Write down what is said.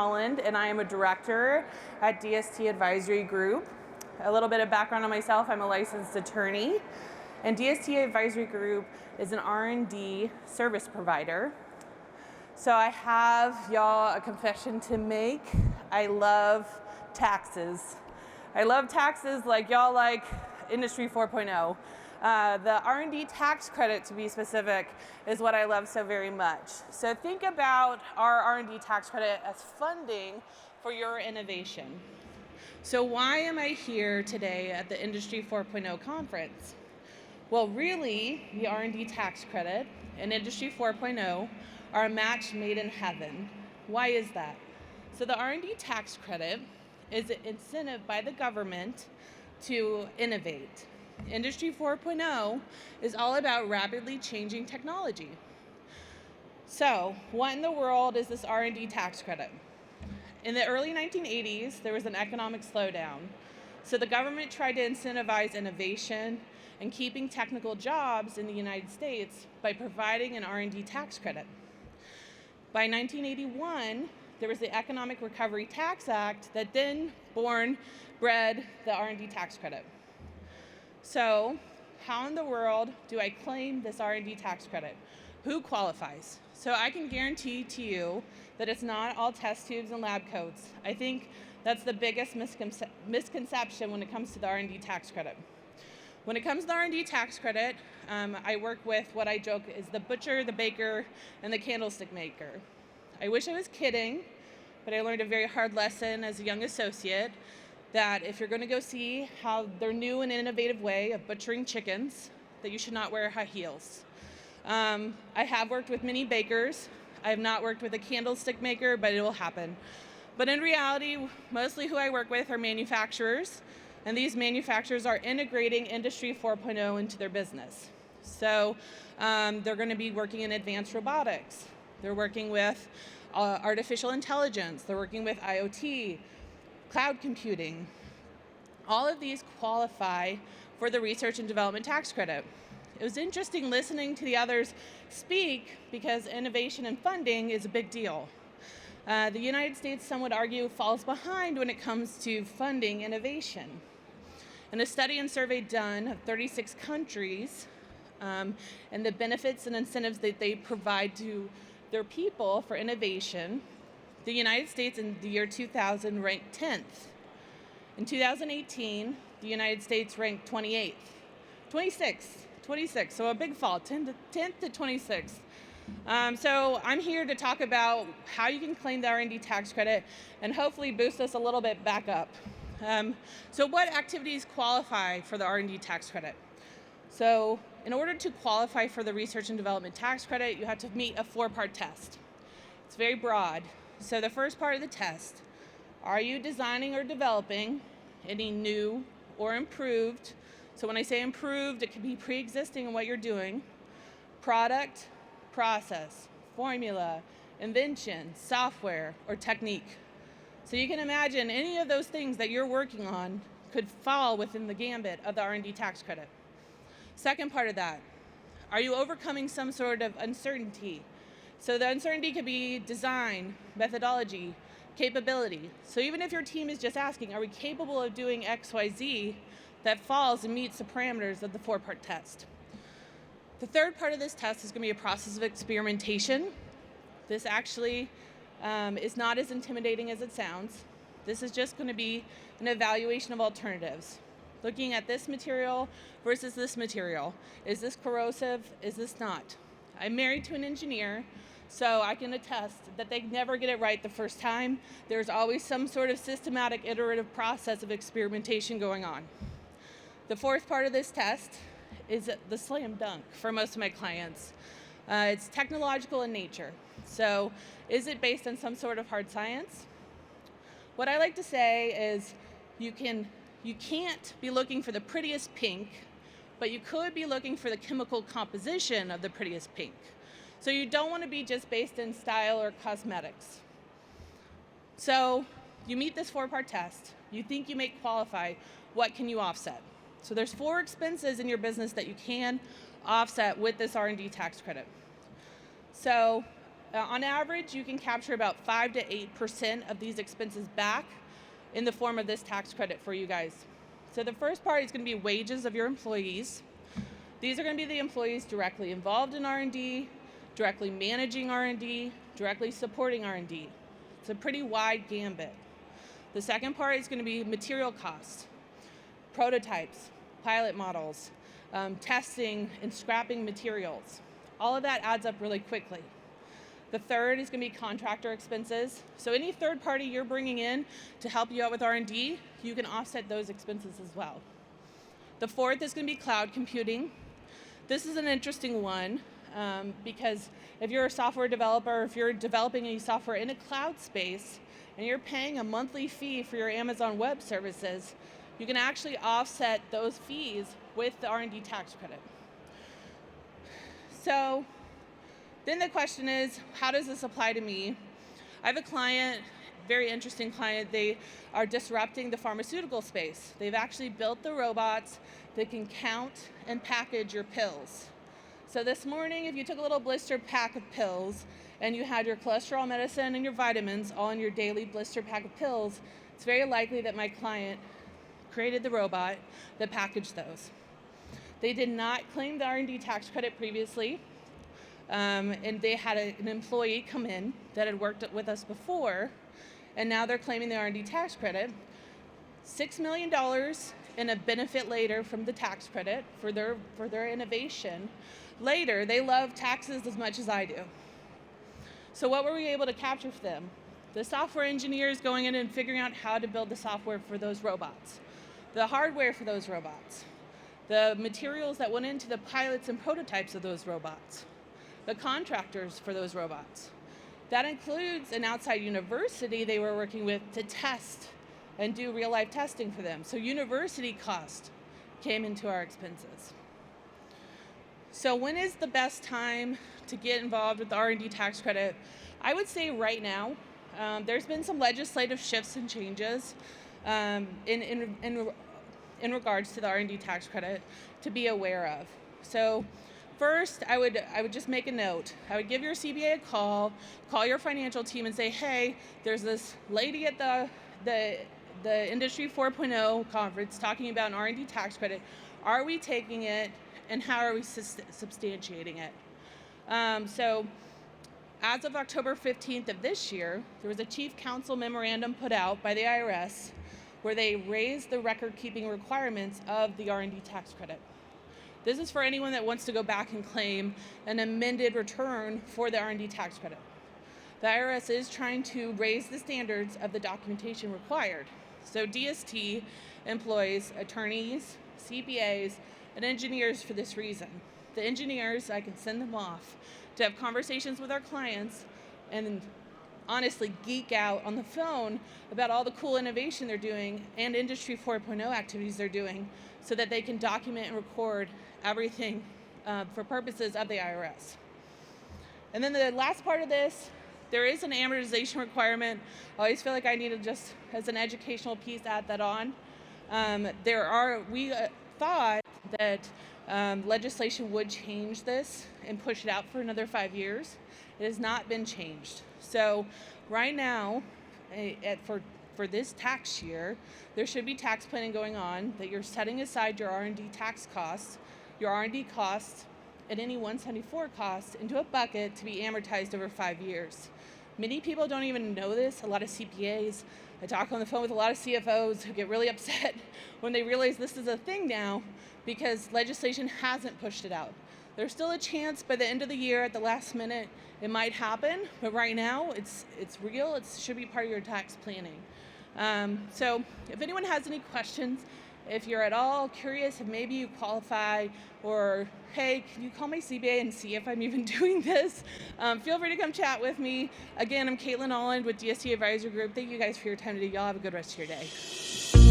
Holland, and I am a director at DST Advisory Group. A little bit of background on myself, I'm a licensed attorney, and DST Advisory Group is an R&D service provider. So I have, y'all, a confession to make. I love taxes. I love taxes like y'all like Industry 4.0. The R&D tax credit, to be specific, is what I love so very much. So think about our R&D tax credit as funding for your innovation. So why am I here today at the Industry 4.0 conference? Well, really, the R&D tax credit and Industry 4.0 are a match made in heaven. Why is that? So the R&D tax credit is an incentive by the government to innovate. Industry 4.0 is all about rapidly changing technology. So what in the world is this R&D tax credit? In the early 1980s, there was an economic slowdown. So the government tried to incentivize innovation and keeping technical jobs in the United States by providing an R&D tax credit. By 1981, there was the Economic Recovery Tax Act that then bred the R&D tax credit. So how in the world do I claim this R&D tax credit? Who qualifies? So I can guarantee to you that it's not all test tubes and lab coats. I think that's the biggest misconception when it comes to the R&D tax credit. When it comes to the R&D tax credit, I work with what I joke is the butcher, the baker, and the candlestick maker. I wish I was kidding, but I learned a very hard lesson as a young associate that if you're going to go see how their new and innovative way of butchering chickens, that you should not wear high heels. I have worked with many bakers. I have not worked with a candlestick maker, but it will happen. But in reality, mostly who I work with are manufacturers, and these manufacturers are integrating Industry 4.0 into their business. So they're going to be working in advanced robotics. They're working with artificial intelligence. They're working with IoT, cloud computing. All of these qualify for the research and development tax credit. It was interesting listening to the others speak because innovation and funding is a big deal. The United States, some would argue, falls behind when it comes to funding innovation. In a study and survey done of 36 countries and the benefits and incentives that they provide to their people for innovation, the United States in the year 2000 ranked 10th. In 2018, the United States ranked 28th. 26th, so a big fall, 10th to 26th. So I'm here to talk about how you can claim the R&D tax credit and hopefully boost us a little bit back up. So what activities qualify for the R&D tax credit? So in order to qualify for the research and development tax credit, you have to meet a 4-part test. It's very broad. So the first part of the test, are you designing or developing any new or improved, so when I say improved, it could be pre-existing in what you're doing, product, process, formula, invention, software, or technique. So you can imagine any of those things that you're working on could fall within the gambit of the R&D tax credit. Second part of that, are you overcoming some sort of uncertainty? So the uncertainty could be design, methodology, capability. So even if your team is just asking, are we capable of doing X, Y, Z, that falls and meets the parameters of the 4-part test. The third part of this test is going to be a process of experimentation. This actually is not as intimidating as it sounds. This is just going to be an evaluation of alternatives. Looking at this material versus this material. Is this corrosive? Is this not? I'm married to an engineer, so I can attest that they never get it right the first time. There's always some sort of systematic iterative process of experimentation going on. The fourth part of this test is the slam dunk for most of my clients. It's technological in nature. So is it based on some sort of hard science? What I like to say is you can't be looking for the prettiest pink, but you could be looking for the chemical composition of the prettiest pink. So you don't want to be just based in style or cosmetics. So you meet this 4-part test. You think you may qualify. What can you offset? So there's 4 expenses in your business that you can offset with this R&D tax credit. So On average, you can capture about 5 to 8% of these expenses back in the form of this tax credit for you guys. So the first part is going to be wages of your employees. These are going to be the employees directly involved in R&D, directly managing R&D, directly supporting R&D. It's a pretty wide gambit. The second part is going to be material costs, prototypes, pilot models, testing and scrapping materials. All of that adds up really quickly. The third is going to be contractor expenses. So any third party you're bringing in to help you out with R&D, you can offset those expenses as well. The fourth is going to be cloud computing. This is an interesting one because if you're a software developer, if you're developing any software in a cloud space and you're paying a monthly fee for your Amazon Web Services, you can actually offset those fees with the R&D tax credit. So then the question is, how does this apply to me? I have a client, very interesting client. They are disrupting the pharmaceutical space. They've actually built the robots that can count and package your pills. So this morning, if you took a little blister pack of pills and you had your cholesterol medicine and your vitamins all in your daily blister pack of pills, it's very likely that my client created the robot that packaged those. They did not claim the R&D tax credit previously, and they had an employee come in that had worked with us before, and now they're claiming the R&D tax credit. $6 million in a benefit later from the tax credit for their innovation. Later, they love taxes as much as I do. So what were we able to capture for them? The software engineers going in and figuring out how to build the software for those robots, the hardware for those robots, the materials that went into the pilots and prototypes of those robots, the contractors for those robots. That includes an outside university they were working with to test and do real life testing for them. So university cost came into our expenses. So when is the best time to get involved with the R&D tax credit? I would say right now. There's been some legislative shifts and changes in regards to the R&D tax credit to be aware of. So first, I would just make a note. I would give your CBA a call your financial team and say, hey, there's this lady at the Industry 4.0 conference talking about an R&D tax credit. Are we taking it, and how are we substantiating it? So as of October 15th of this year, there was a Chief Counsel memorandum put out by the IRS where they raised the record-keeping requirements of the R&D tax credit. This is for anyone that wants to go back and claim an amended return for the R&D tax credit. The IRS is trying to raise the standards of the documentation required. So DST employs attorneys, CPAs, and engineers for this reason. The engineers, I can send them off to have conversations with our clients and honestly geek out on the phone about all the cool innovation they're doing and Industry 4.0 activities they're doing so that they can document and record everything for purposes of the IRS. And then the last part of this, there is an amortization requirement. I always feel like I need to just, as an educational piece, add that on. We thought that legislation would change this and push it out for another 5 years. It has not been changed. So right now, for this tax year, there should be tax planning going on that you're setting aside your R&D tax costs, your R&D costs, and any 174 costs into a bucket to be amortized over 5 years. Many people don't even know this. A lot of CPAs, I talk on the phone with a lot of CFOs who get really upset when they realize this is a thing now because legislation hasn't pushed it out. There's still a chance by the end of the year at the last minute it might happen, but right now it's real. It should be part of your tax planning. So if anyone has any questions, if you're at all curious if maybe you qualify, or hey, can you call my CBA and see if I'm even doing this? Feel free to come chat with me. Again, I'm Caitlin Alland with DST Advisory Group. Thank you guys for your time today. Y'all have a good rest of your day.